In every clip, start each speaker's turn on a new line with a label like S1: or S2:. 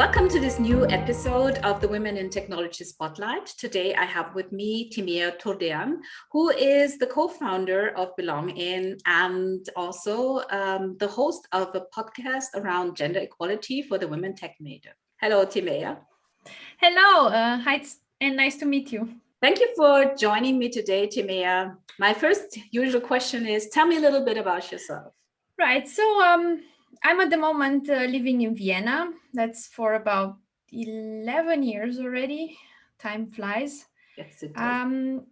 S1: Welcome to this new episode of the Women in Technology Spotlight. Today I have with me Timea Turdean, who is the co-founder of BELONGin and also the host of a podcast around gender equality for the women tech native. Hello, Timea.
S2: Hello, hi, and nice to meet you.
S1: Thank you for joining me today, Timea. My first usual question is, tell me a little bit about yourself.
S2: Right, so I'm at the moment living in Vienna. That's for about 11 years already. Time flies.
S1: Yes, it does.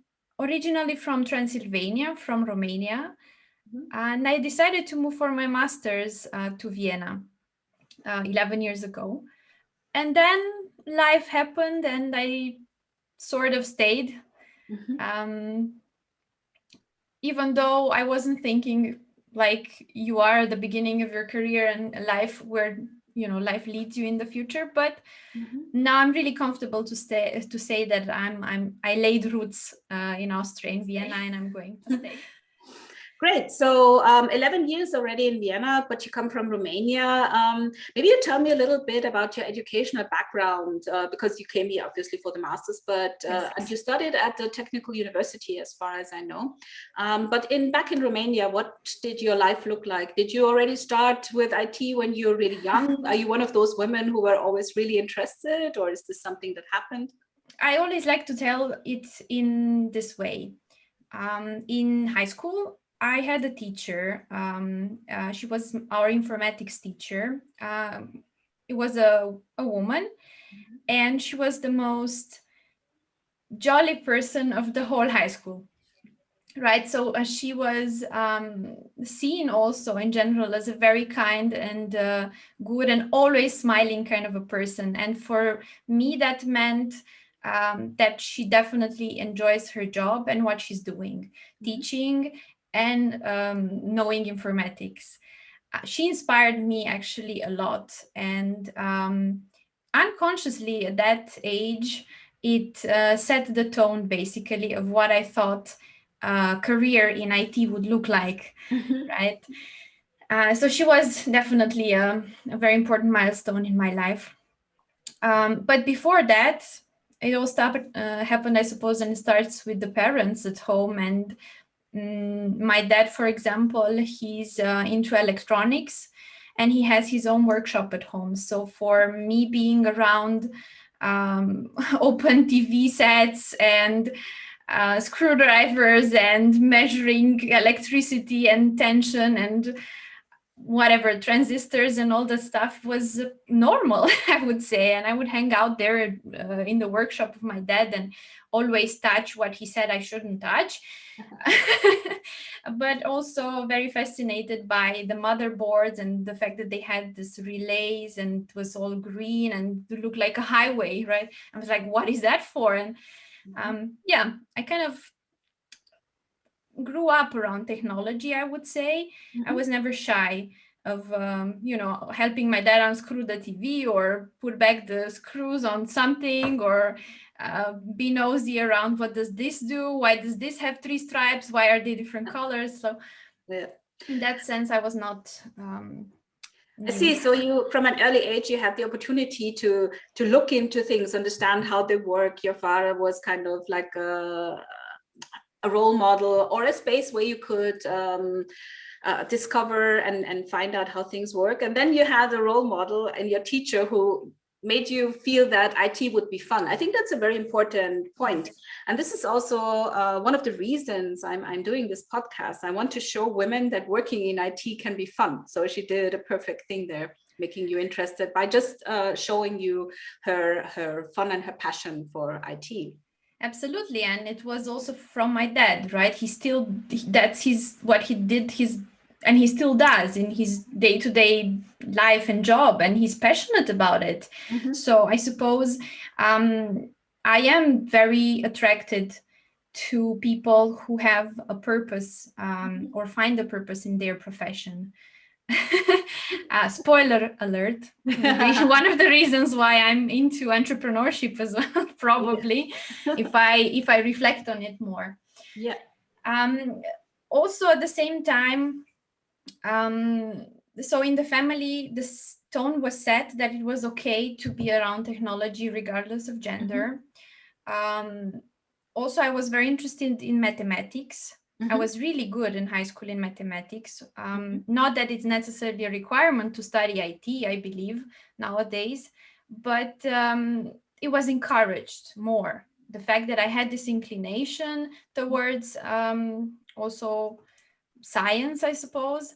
S2: Originally from Transylvania, from Romania. And I decided to move for my master's to Vienna 11 years ago. And then life happened and I sort of stayed. Even though I wasn't thinking like you are at the beginning of your career and life where life leads you in the future, but now I'm really comfortable to say that I laid roots in Austria, in Vienna, and I'm going to stay.
S1: Great. So 11 years already in Vienna, but you come from Romania. Maybe you tell me a little bit about your educational background, because you came here obviously for the master's, but
S2: Yes.
S1: and you studied at the technical university as far as I know. But back in Romania, what did your life look like? Did you already start with IT when you were really young? Are you one of those women who were always really interested, or is this something that happened?
S2: I always like to tell it in this way. In high school, I had a teacher. She was our informatics teacher. It was a woman, and she was the most jolly person of the whole high school. Right, so she was seen also in general as a very kind and good and always smiling kind of a person. And for me, that meant that she definitely enjoys her job and what she's doing, teaching and knowing informatics. She inspired me actually a lot. And unconsciously at that age, it set the tone basically of what I thought career in IT would look like, right? So she was definitely a very important milestone in my life. But before that, it all happened, I suppose, and it starts with the parents at home. And my dad, for example, he's into electronics and he has his own workshop at home. So for me being around open TV sets and screwdrivers and measuring electricity and tension and whatever, transistors and all that stuff was normal, I would say. And I would hang out there in the workshop of my dad and always touch what he said I shouldn't touch. But also very fascinated by the motherboards and the fact that they had this relays and it was all green and it looked like a highway, right? I was like, what is that for? And yeah, I kind of grew up around technology, I would say. I was never shy of, helping my dad unscrew the TV or put back the screws on something or be nosy around what does this do? Why does this have 3 stripes? Why are they different colors? So in that sense, I was not...
S1: I see. So you, from an early age, you had the opportunity to look into things, understand how they work. Your father was kind of like a role model or a space where you could discover and find out how things work. And then you had a role model and your teacher who made you feel that IT would be fun. I think that's a very important point. And this is also one of the reasons I'm doing this podcast. I want to show women that working in IT can be fun. So she did a perfect thing there, making you interested by just showing you her fun and her passion for IT.
S2: Absolutely. And it was also from my dad, right? That's what he did, and he still does in his day-to-day life and job, and he's passionate about it. So I suppose I am very attracted to people who have a purpose or find a purpose in their profession. Spoiler alert, one of the reasons why I'm into entrepreneurship as well, probably, if I reflect on it more.
S1: Yeah.
S2: Also at the same time, so in the family, tone was set that it was okay to be around technology regardless of gender. Also, I was very interested in mathematics. I was really good in high school in mathematics. Not that it's necessarily a requirement to study IT, I believe, nowadays, but it was encouraged more. The fact that I had this inclination towards also science, I suppose,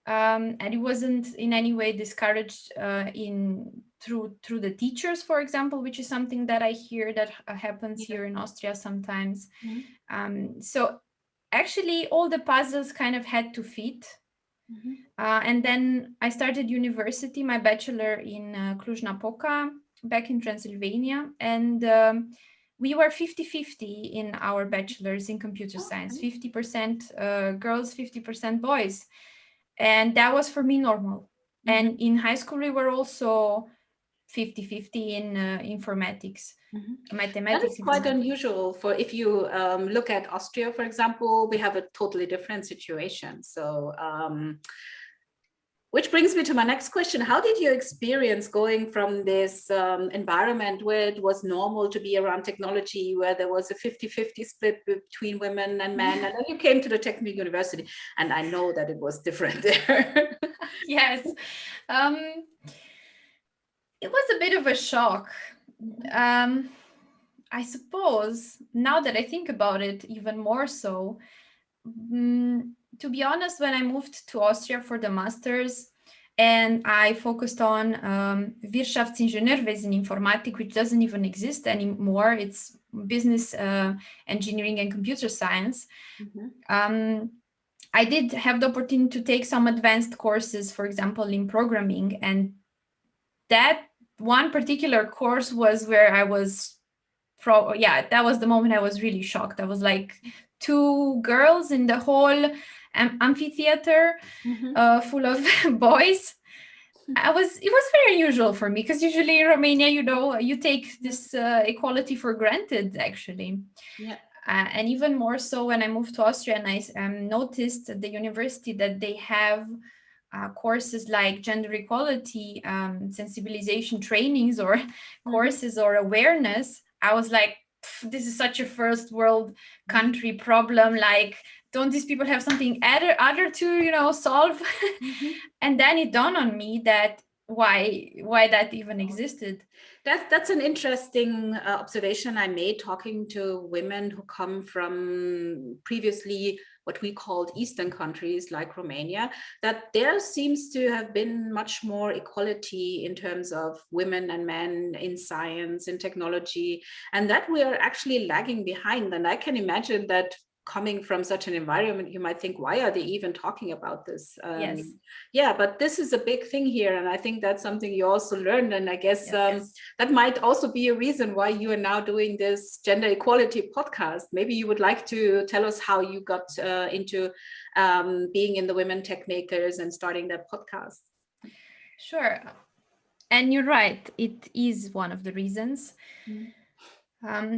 S2: and it wasn't in any way discouraged through the teachers, for example, which is something that I hear that happens here in Austria sometimes. So actually, all the puzzles kind of had to fit. And then I started university, my bachelor in Cluj-Napoca, back in Transylvania, and we were 50-50 in our bachelors in computer science, 50% girls, 50% boys. And that was for me normal. And in high school, we were also 50-50 in informatics, mathematics.
S1: That is quite unusual for if you look at Austria, for example, we have a totally different situation. So which brings me to my next question. How did you experience going from this environment where it was normal to be around technology, where there was a 50-50 split between women and men, and then you came to the technical university, and I know that it was different there.
S2: Yes. It was a bit of a shock. I suppose, now that I think about it, even more so. To be honest, when I moved to Austria for the master's and I focused on Wirtschaftsingenieurwesen Informatik, which doesn't even exist anymore, it's business engineering and computer science. I did have the opportunity to take some advanced courses, for example, in programming, and that one particular course was where I was that was the moment I was really shocked. I was like 2 girls in the whole amphitheater full of boys. It was very unusual for me, because usually in Romania, you take this equality for granted, actually. And even more so when I moved to Austria, and I noticed at the university that they have courses like gender equality, sensibilization trainings, or courses or awareness. I was like, this is such a first world country problem. Like, don't these people have something other to solve? And then it dawned on me that why that even existed.
S1: That's an interesting observation I made, talking to women who come from previously what we called Eastern countries like Romania, that there seems to have been much more equality in terms of women and men in science and technology, and that we are actually lagging behind. And I can imagine that coming from such an environment, you might think, why are they even talking about this?
S2: Yes.
S1: Yeah, but this is a big thing here. And I think that's something you also learned. And I guess that might also be a reason why you are now doing this gender equality podcast. Maybe you would like to tell us how you got into being in the Women Tech Makers and starting that podcast.
S2: Sure. And you're right, it is one of the reasons.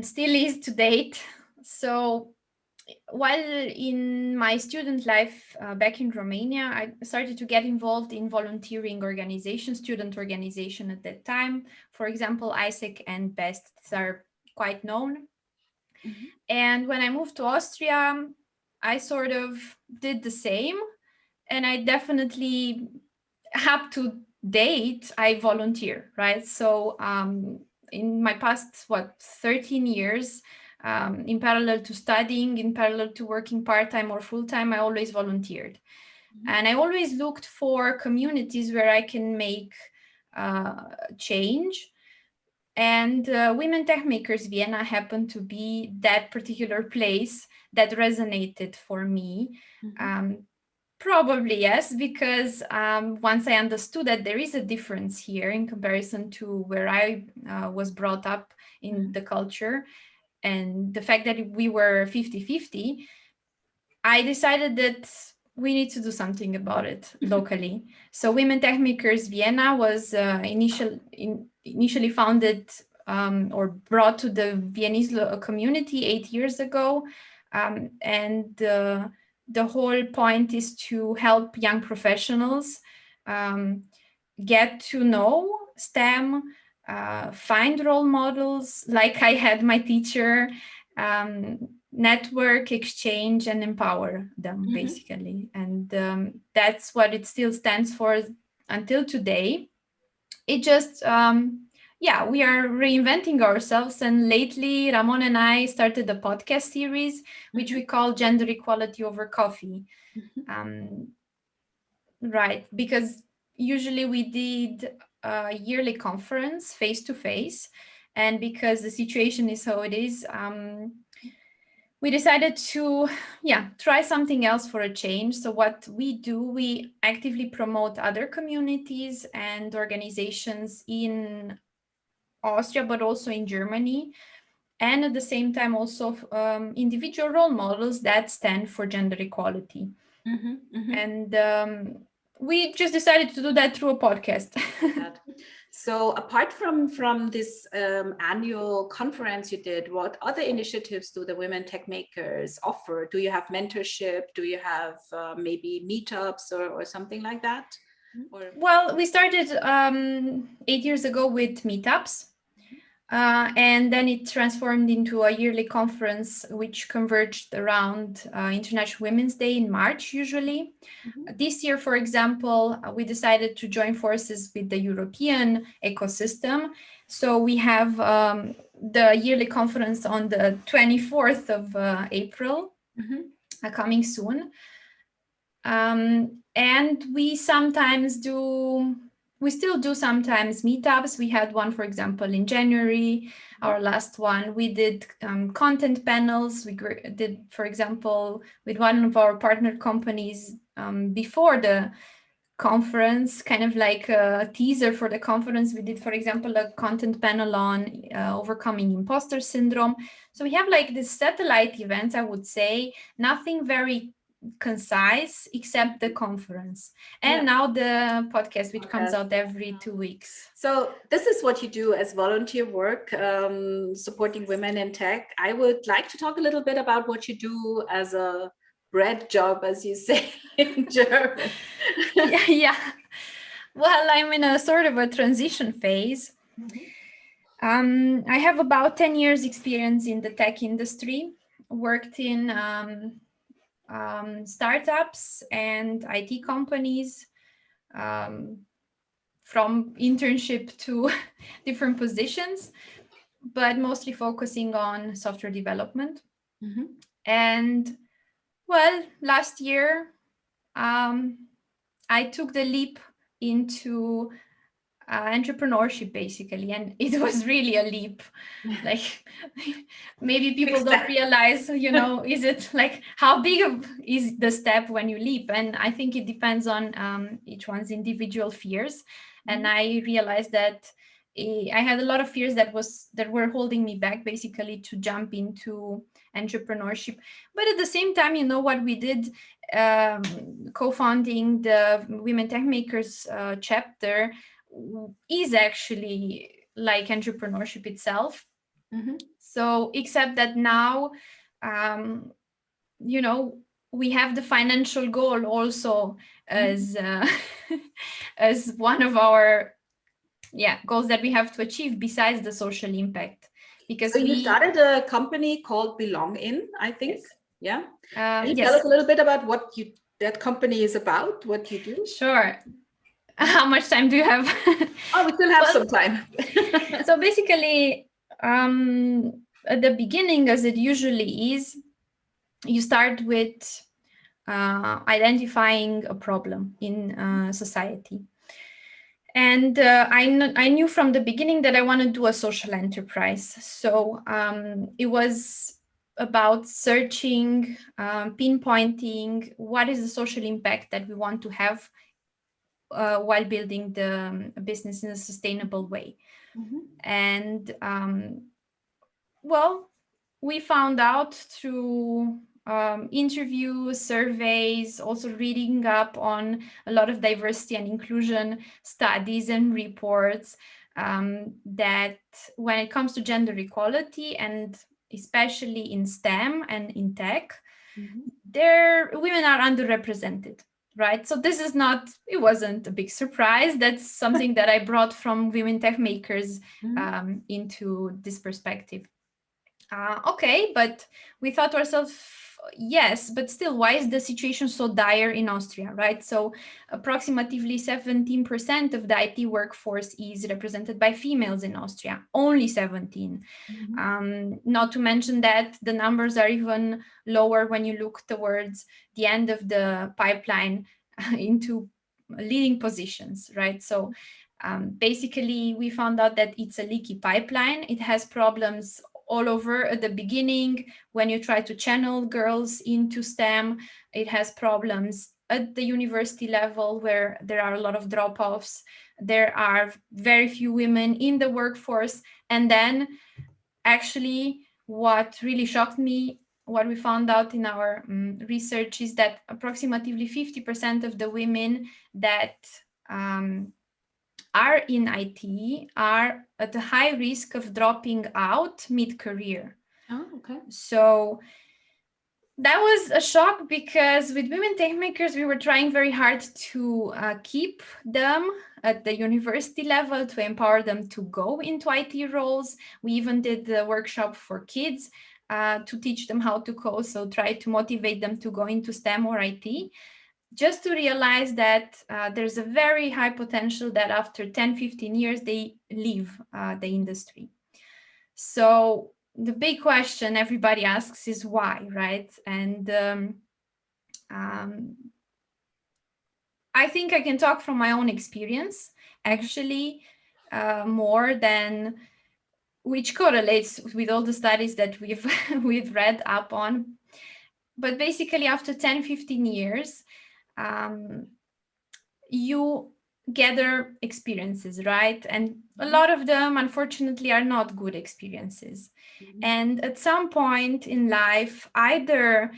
S2: Still is to date. So while in my student life back in Romania, I started to get involved in volunteering organizations, student organization at that time. For example, ISEC and BEST, these are quite known. And when I moved to Austria, I sort of did the same. And I definitely, up to date, I volunteer, right? So in my past, 13 years, in parallel to studying, in parallel to working part-time or full-time, I always volunteered. And I always looked for communities where I can make change. And Women Tech Makers Vienna happened to be that particular place that resonated for me. Probably yes, because once I understood that there is a difference here in comparison to where I was brought up in the culture, and the fact that we were 50-50, I decided that we need to do something about it locally. So Women Tech Makers Vienna was initially founded or brought to the Viennese community 8 years ago. And the whole point is to help young professionals get to know STEM, find role models like I had my teacher, network, exchange, and empower them, basically. And that's what it still stands for until today. It just, yeah, we are reinventing ourselves. And lately, Ramon and I started a podcast series, which we call Gender Equality Over Coffee. Right, because usually we did a yearly conference face to face, and because the situation is how it is, we decided to, yeah, try something else for a change. So what we do, we actively promote other communities and organizations in Austria, but also in Germany, and at the same time also individual role models that stand for gender equality. And we just decided to do that through a podcast.
S1: So apart from this annual conference you did, what other initiatives do the Women Tech Makers offer? Do you have mentorship? Do you have maybe meetups or something like that? Or...
S2: Well, we started 8 years ago with meetups. And then it transformed into a yearly conference, which converged around International Women's Day in March, usually. This year, for example, we decided to join forces with the European ecosystem. So we have the yearly conference on the 24th of April, coming soon. And we still do sometimes meetups. We had one, for example, in January, our last one. We did content panels. We did, for example, with one of our partner companies before the conference, kind of like a teaser for the conference. We did, for example, a content panel on overcoming imposter syndrome. So we have like these satellite events, I would say, nothing very concise except the conference, and now the podcast, which comes out every 2 weeks.
S1: So this is what you do as volunteer work, supporting women in tech. I would like to talk a little bit about what you do as a bread job, as you say in German.
S2: Yeah. Well, I'm in a sort of a transition phase. I have about 10 years experience in the tech industry, worked in startups and IT companies, from internship to different positions, but mostly focusing on software development. And well, last year, I took the leap into entrepreneurship, basically, and it was really a leap. Like, maybe people don't realize, is it like, how big is the step when you leap? And I think it depends on each one's individual fears. And I realized that I had a lot of fears that were holding me back, basically, to jump into entrepreneurship. But at the same time, what we did, co-founding the Women Tech Makers chapter, is actually like entrepreneurship itself. So except that now, we have the financial goal also as as one of our goals that we have to achieve, besides the social impact. Because
S1: so you started a company called BELONGin, I think.
S2: Yes.
S1: Can you tell us a little bit about what that company is about, what you do?
S2: Sure. How much time do you have?
S1: Oh, we still have some time.
S2: So basically, at the beginning, as it usually is, you start with identifying a problem in society. And I knew from the beginning that I want to do a social enterprise. So it was about searching, pinpointing what is the social impact that we want to have while building the business in a sustainable way. And well, we found out through interviews, surveys, also reading up on a lot of diversity and inclusion studies and reports, that when it comes to gender equality, and especially in STEM and in tech, women are underrepresented. right? So this is not, it wasn't a big surprise. That's something that I brought from women tech makers into this perspective. Okay, but we thought to ourselves, yes, but still, why is the situation so dire in Austria, right? So approximately 17% of the IT workforce is represented by females in Austria, only 17. Not to mention that the numbers are even lower when you look towards the end of the pipeline into leading positions, right? So basically, we found out that it's a leaky pipeline. It has problems all over at the beginning. When you try to channel girls into STEM, it has problems at the university level where there are a lot of drop-offs. There are very few women in the workforce. And then actually, what really shocked me, what we found out in our research is that approximately 50% of the women that are in IT are at a high risk of dropping out mid-career.
S1: Oh, okay.
S2: So that was a shock, because with women tech makers, we were trying very hard to keep them at the university level, to empower them to go into IT roles. We even did the workshop for kids to teach them how to code, so try to motivate them to go into STEM or IT, just to realize that there's a very high potential that after 10, 15 years, they leave the industry. So the big question everybody asks is why, right? And I think I can talk from my own experience, actually, more than, which correlates with all the studies that we've read up on. But basically, after 10, 15 years, you gather experiences, right? And a lot of them, unfortunately, are not good experiences. And at some point in life, either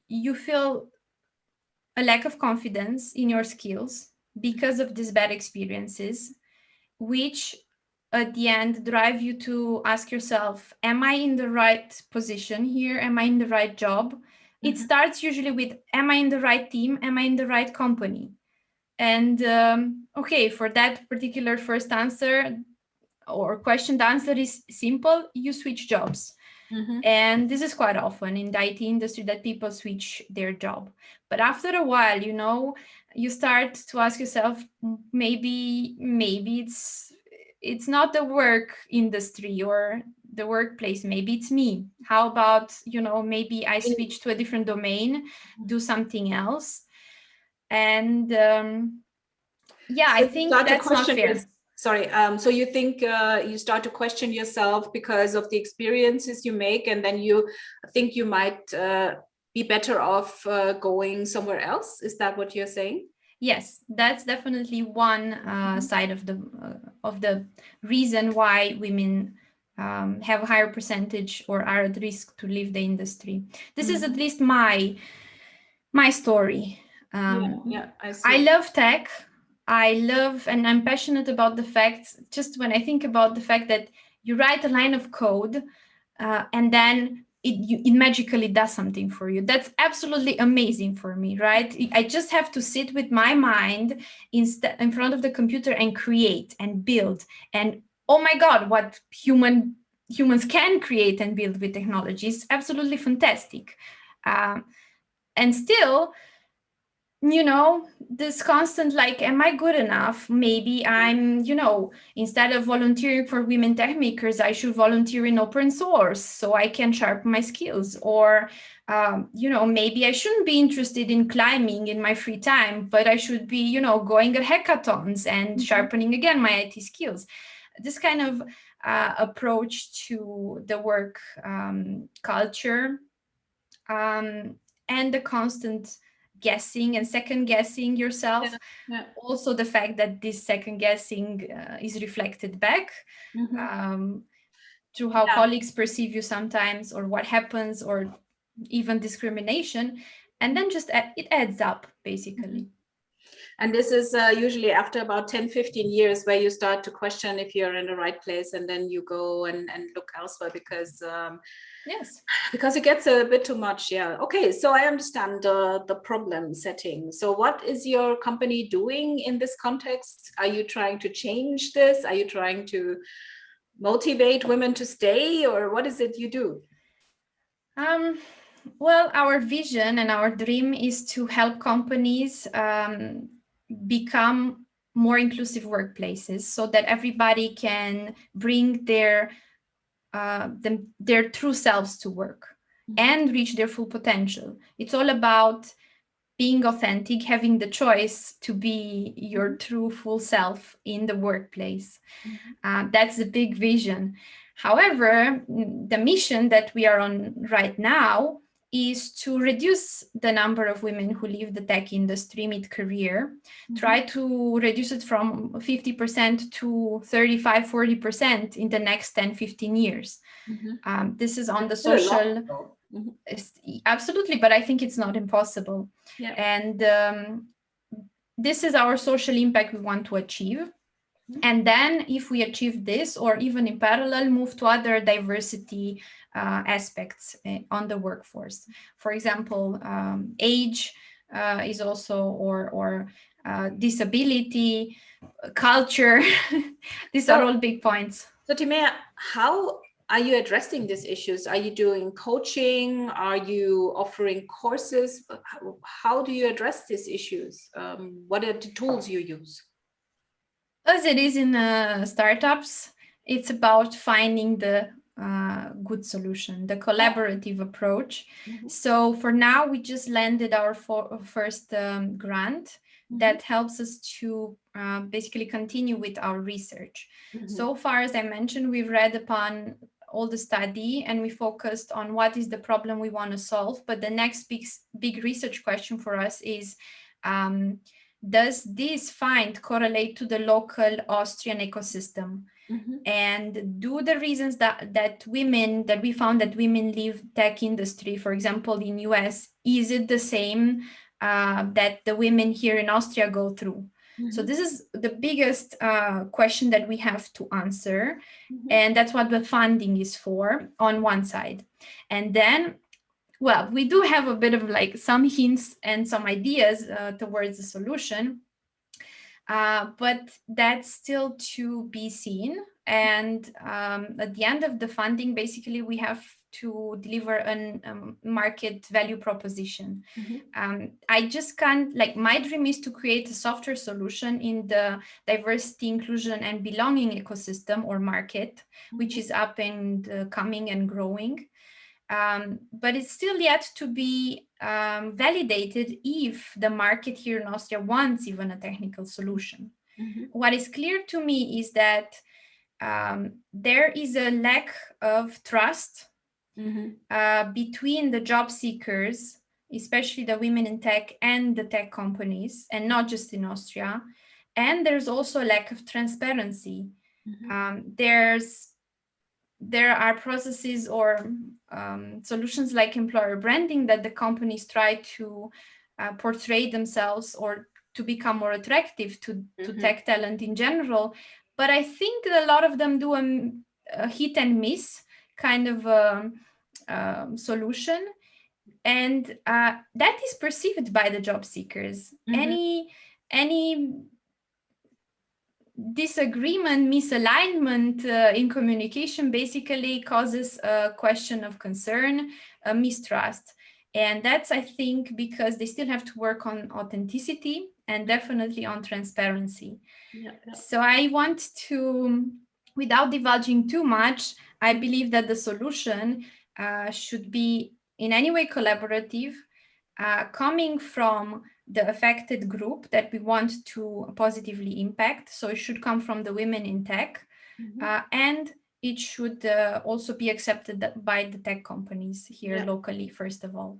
S2: you feel a lack of confidence in your skills because of these bad experiences, which at the end drive you to ask yourself, am I in the right position here? Am I in the right job? It starts usually with, am I in the right team? Am I in the right company? And okay, for that particular first answer or question, the answer is simple: you switch jobs. And this is quite often in the IT industry that people switch their job. But after a while, you start to ask yourself, maybe it's not the work industry or the workplace, maybe it's me. How about, maybe I switch to a different domain, do something else. And yeah,
S1: So
S2: I think that's not fair.
S1: Sorry. So you think you start to question yourself because of the experiences you make, and then you think you might be better off going somewhere else? Is that what you're saying?
S2: Yes, that's definitely one side of the reason why women have a higher percentage or are at risk to leave the industry. This is at least my story.
S1: I see.
S2: I love tech. I love, and I'm passionate about the fact, just when I think about the fact that you write a line of code and then it magically does something for you. That's absolutely amazing for me, right? I just have to sit with my mind in front of the computer and create and build. And oh my God, what humans can create and build with technology is absolutely fantastic. And still, this constant, like, am I good enough? Maybe I'm, instead of volunteering for women tech makers, I should volunteer in open source so I can sharpen my skills. Or, maybe I shouldn't be interested in climbing in my free time, but I should be, going at hackathons and sharpening again my IT skills. This kind of approach to the work culture and the constant guessing and second guessing yourself. Also the fact that this second guessing is reflected back through how colleagues perceive you sometimes, or what happens, or even discrimination, and then just it adds up, basically.
S1: And this is usually after about 10, 15 years where you start to question if you're in the right place, and then you go and look elsewhere because
S2: Yes.
S1: because it gets a bit too much. Yeah. Okay. So I understand the problem setting. So what is your company doing in this context? Are you trying to change this? Are you trying to motivate women to stay, or what is it you do?
S2: Well, our vision and our dream is to help companies become more inclusive workplaces so that everybody can bring their true selves to work and reach their full potential. It's all about being authentic, having the choice to be your true full self in the workplace. That's the big vision. However, the mission that we are on right now is to reduce the number of women who leave the tech industry mid-career, try to reduce it from 50% to 35, 40% in the next 10, 15 years. This is on the social... Absolutely, but I think it's not impossible. Yeah. And this is our social impact we want to achieve. And then if we achieve this, or even in parallel, move to other diversity aspects on the workforce. For example, age is also, or disability, culture. These are all big points.
S1: So Timea, how are you addressing these issues? Are you doing coaching? Are you offering courses? How do you address these issues? What are the tools you use?
S2: As it is in startups, it's about finding the good solution, the collaborative approach. So for now, we just landed our first grant that helps us to basically continue with our research. So far, as I mentioned, we've read upon all the study and we focused on what is the problem we want to solve. But the next big research question for us is, does this find correlate to the local Austrian ecosystem? And do the reasons that we found that women leave tech industry, for example, in US, is it the same that the women here in Austria go through? So this is the biggest question that we have to answer. And that's what the funding is for on one side. And then, well, we do have a bit of like some hints and some ideas towards the solution, but that's still to be seen. And at the end of the funding, basically, we have to deliver a market value proposition. I just can't, like, my dream is to create a software solution in the diversity, inclusion, and belonging ecosystem or market, which is up and coming and growing. But it's still yet to be validated if the market here in Austria wants even a technical solution. What is clear to me is that there is a lack of trust between the job seekers, especially the women in tech, and the tech companies, and not just in Austria. And there's also a lack of transparency. There are processes or solutions like employer branding that the companies try to portray themselves or to become more attractive to tech talent in general. But I think that a lot of them do a hit and miss kind of solution. And that is perceived by the job seekers. Any disagreement, misalignment in communication basically causes a question of concern, a mistrust. And that's, I think, because they still have to work on authenticity and definitely on transparency. So I want to, without divulging too much, I believe that the solution should be in any way collaborative, coming from the affected group that we want to positively impact. So it should come from the women in tech, and it should also be accepted by the tech companies here locally, first of all.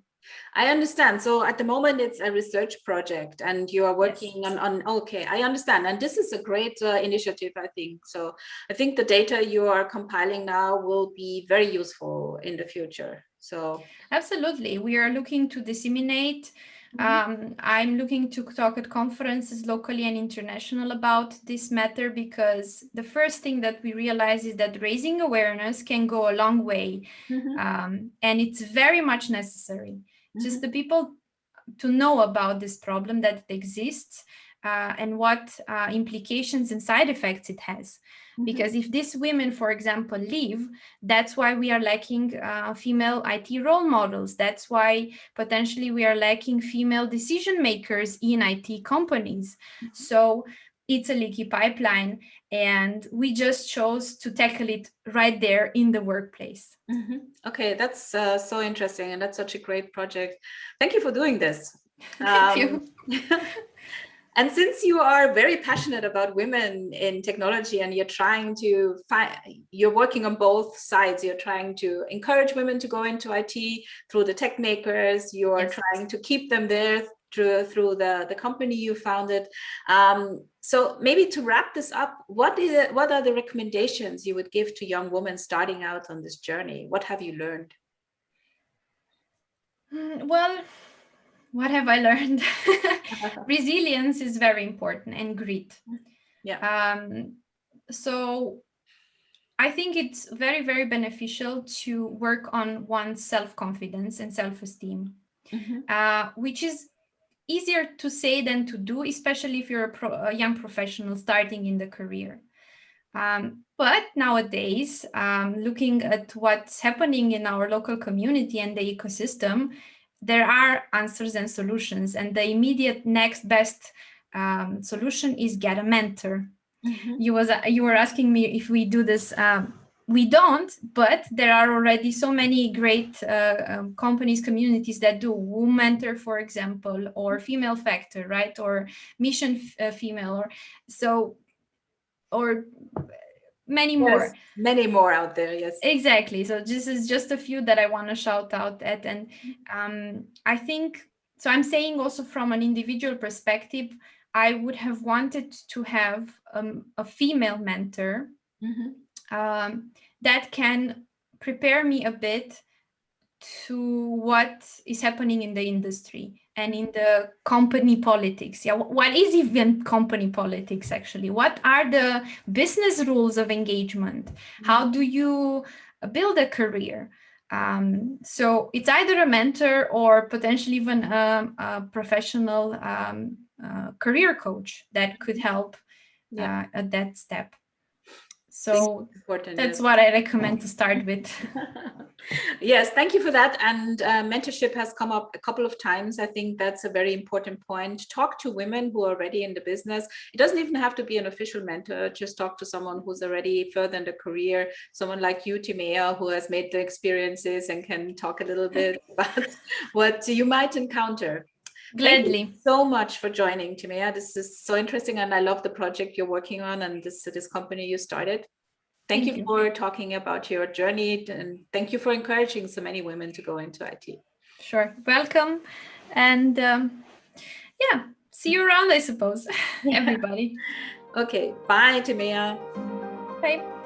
S1: I understand. So at the moment, it's a research project and you are working on, okay, I understand. And this is a great initiative, I think. So I think the data you are compiling now will be very useful in the future. So
S2: absolutely. We are looking to disseminate I'm looking to talk at conferences locally and international about this matter, because the first thing that we realize is that raising awareness can go a long way, and it's very much necessary. Just the people to know about this problem, that it exists, and what implications and side effects it has. Because if these women, for example, leave, that's why we are lacking female IT role models. That's why potentially we are lacking female decision makers in IT companies. So it's a leaky pipeline, and we just chose to tackle it right there in the workplace.
S1: Okay, that's so interesting, and that's such a great project. Thank you for doing this.
S2: Thank you.
S1: And since you are very passionate about women in technology, and you're trying to you're working on both sides, you're trying to encourage women to go into IT through the tech makers, you're trying to keep them there through the company you founded. So maybe to wrap this up, what are the recommendations you would give to young women starting out on this journey? What have you learned?
S2: Well, what have I learned? Resilience is very important, and grit. So I think it's very, very beneficial to work on one's self-confidence and self-esteem, which is easier to say than to do, especially if you're a young professional starting in the career. But nowadays, looking at what's happening in our local community and the ecosystem, there are answers and solutions. And the immediate next best solution is get a mentor. You were asking me if we do this. We don't, but there are already so many great companies, communities that do. WoMentor, for example, or Female Factor, right? Or Mission Female, or many more.
S1: Many more out there, yes.
S2: Exactly. So this is just a few that I want to shout out at. And I think, so I'm saying also from an individual perspective, I would have wanted to have a female mentor that can prepare me a bit to what is happening in the industry and in the company politics. What is even company politics, actually? What are the business rules of engagement? How do you build a career? So it's either a mentor or potentially even a professional career coach that could help at that step. So that's what I recommend to start with.
S1: Yes, thank you for that. And mentorship has come up a couple of times. I think that's a very important point. Talk to women who are already in the business. It doesn't even have to be an official mentor. Just talk to someone who's already further in the career, someone like you, Timea, who has made the experiences and can talk a little bit about what you might encounter.
S2: Gladly.
S1: Thank you so much for joining, Timea. This is so interesting, and I love the project you're working on and this company you started. Thank you for talking about your journey, and thank you for encouraging so many women to go into IT.
S2: Sure. Welcome. And yeah, see you around, I suppose, everybody.
S1: Okay. Bye, Timea.
S2: Bye.